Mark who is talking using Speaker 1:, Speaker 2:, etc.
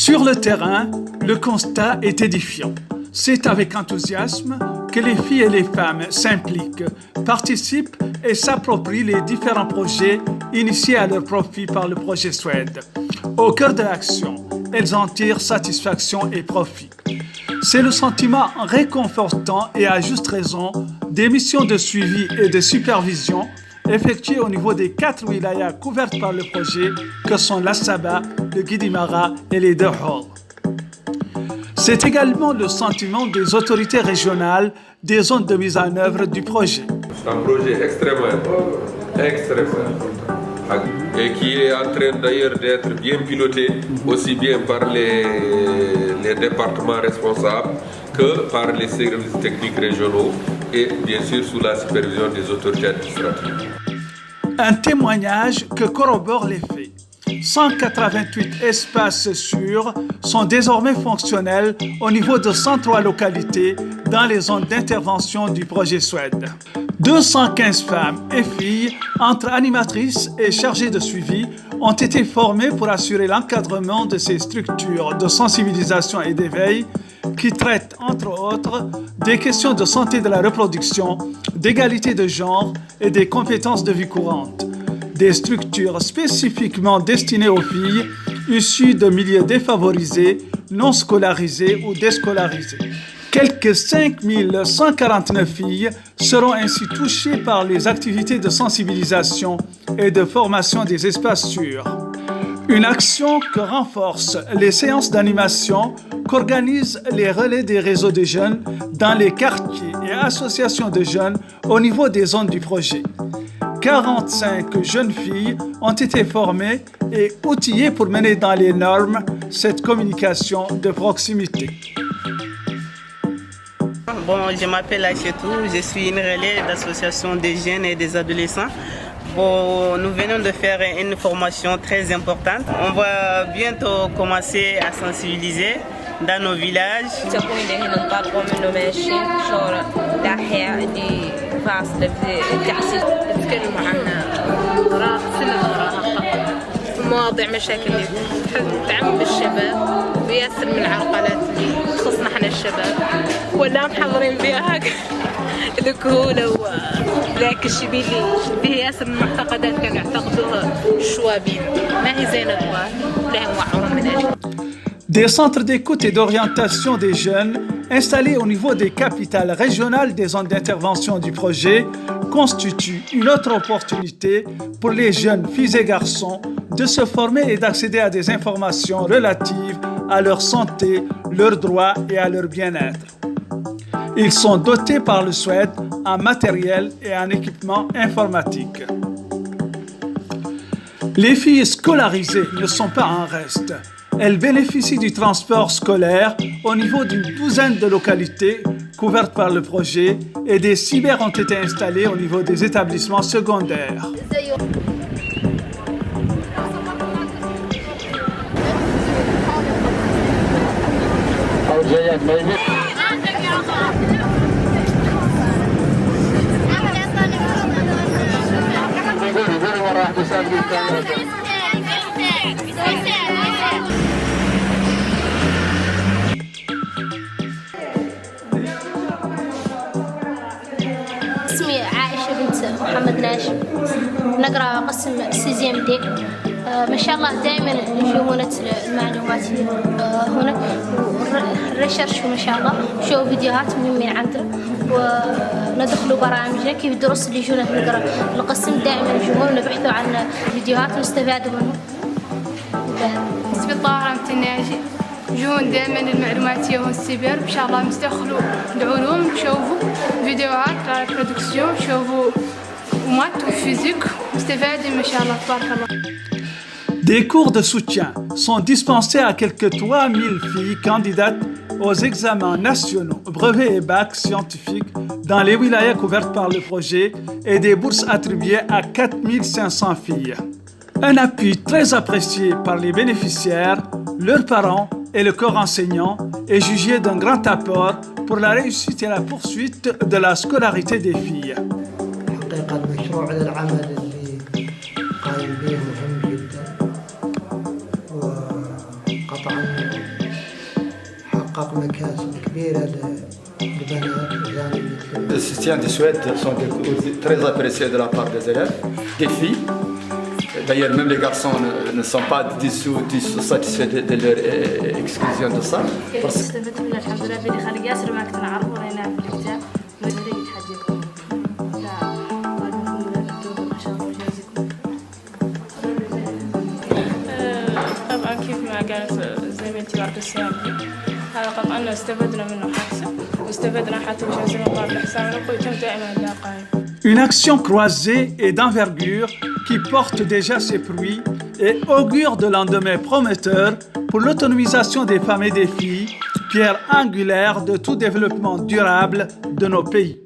Speaker 1: Sur le terrain, le constat est édifiant. C'est avec enthousiasme que les filles et les femmes s'impliquent, participent et s'approprient les différents projets initiés à leur profit par le projet Suède. Au cœur de l'action, elles en tirent satisfaction et profit. C'est le sentiment réconfortant et à juste raison des missions de suivi et de supervision effectuées au niveau des 4 wilayas couvertes par le projet que sont l'Assaba, le Guidimara et les Dahol. C'est également le sentiment des autorités régionales des zones de mise en œuvre du projet.
Speaker 2: C'est un projet extrêmement important et qui est en train d'ailleurs d'être bien piloté aussi bien par les départements responsables que par les services techniques régionaux et bien sûr sous la supervision des autorités administratives.
Speaker 1: Un témoignage que corroborent les faits. 188 espaces sûrs sont désormais fonctionnels au niveau de 103 localités dans les zones d'intervention du projet Suède. 215 femmes et filles, entre animatrices et chargées de suivi, ont été formées pour assurer l'encadrement de ces structures de sensibilisation et d'éveil qui traitent, entre autres, des questions de santé de la reproduction, d'égalité de genre et des compétences de vie courante. Des structures spécifiquement destinées aux filles issues de milieux défavorisés, non scolarisés ou déscolarisés. Quelques 5149 filles seront ainsi touchées par les activités de sensibilisation et de formation des espaces sûrs. Une action que renforcent les séances d'animation qu'organisent les relais des réseaux de jeunes dans les quartiers et associations de jeunes au niveau des zones du projet. 45 jeunes filles ont été formées et outillées pour mener dans les normes cette communication de proximité.
Speaker 3: Bon, je m'appelle Aïchetou, je suis une relais d'association des jeunes et des adolescents. Bon, nous venons de faire une formation très importante. On va bientôt commencer à sensibiliser dans nos villages.
Speaker 4: مواضيع مشاكل اللي تعم بالشباب وياسر من العرقلات اللي تخصنا احنا الشباب ولا محضرين بها هكا الكهولة وذاك الشبي اللي به ياسر من المعتقدات كانوا يعتقدوها الشوابين ما هي زينة لهم وعورهم من أجل.
Speaker 1: Des centres d'écoute et d'orientation des jeunes installés au niveau des capitales régionales des zones d'intervention du projet constituent une autre opportunité pour les jeunes filles et garçons de se former et d'accéder à des informations relatives à leur santé, leurs droits et à leur bien-être. Ils sont dotés par le Suède en matériel et en équipement informatique. Les filles scolarisées ne sont pas en reste. Elles bénéficient du transport scolaire au niveau d'une douzaine de localités couvertes par le projet et des cyber ont été installés au niveau des établissements secondaires.
Speaker 5: اسمي عائشة بنت محمد ناشم نقرأ قسم سيزيام دي ما شاء الله دائما يجونت المعلومات هنا والريسيرش ما شاء الله شو فيديوهات من عندنا وندخلوا برامجنا كيف دروس اللي يجونا نقرأ القسم دائما يجون نبحثوا عن فيديوهات ونستفادوا منهم.
Speaker 4: اسمي طاهرة متناجي يجون دائما المعلومات يوم السيبر ان شاء الله نستدخلوا العلوم نشوفوا فيديوهات على برودكسيون نشوفوا مات وفيزيك نستفادوا ما شاء الله تبارك الله.
Speaker 1: Des cours de soutien sont dispensés à quelques 3000 filles candidates aux examens nationaux, brevets et bacs scientifiques dans les wilayas couvertes par le projet et des bourses attribuées à 4500 filles. Un appui très apprécié par les bénéficiaires, leurs parents et le corps enseignant est jugé d'un grand apport pour la réussite et la poursuite de la scolarité des filles.
Speaker 6: وقطعا Le soutien des Suède sont très appréciés de la part des élèves, des filles. D'ailleurs, même les garçons ne sont pas satisfaits de leur exclusion de ça.
Speaker 7: طبعا كيف ما قالت زميلتي بعد الصيام هذا طبعا استفدنا منه حادثة واستفدنا حتى مش عايزين نطلع بالحساب نقول دائما لا قايم.
Speaker 1: Une action croisée et d'envergure qui porte déjà ses fruits et augure de lendemain prometteur pour l'autonomisation des femmes et des filles, pierre angulaire de tout développement durable de nos pays.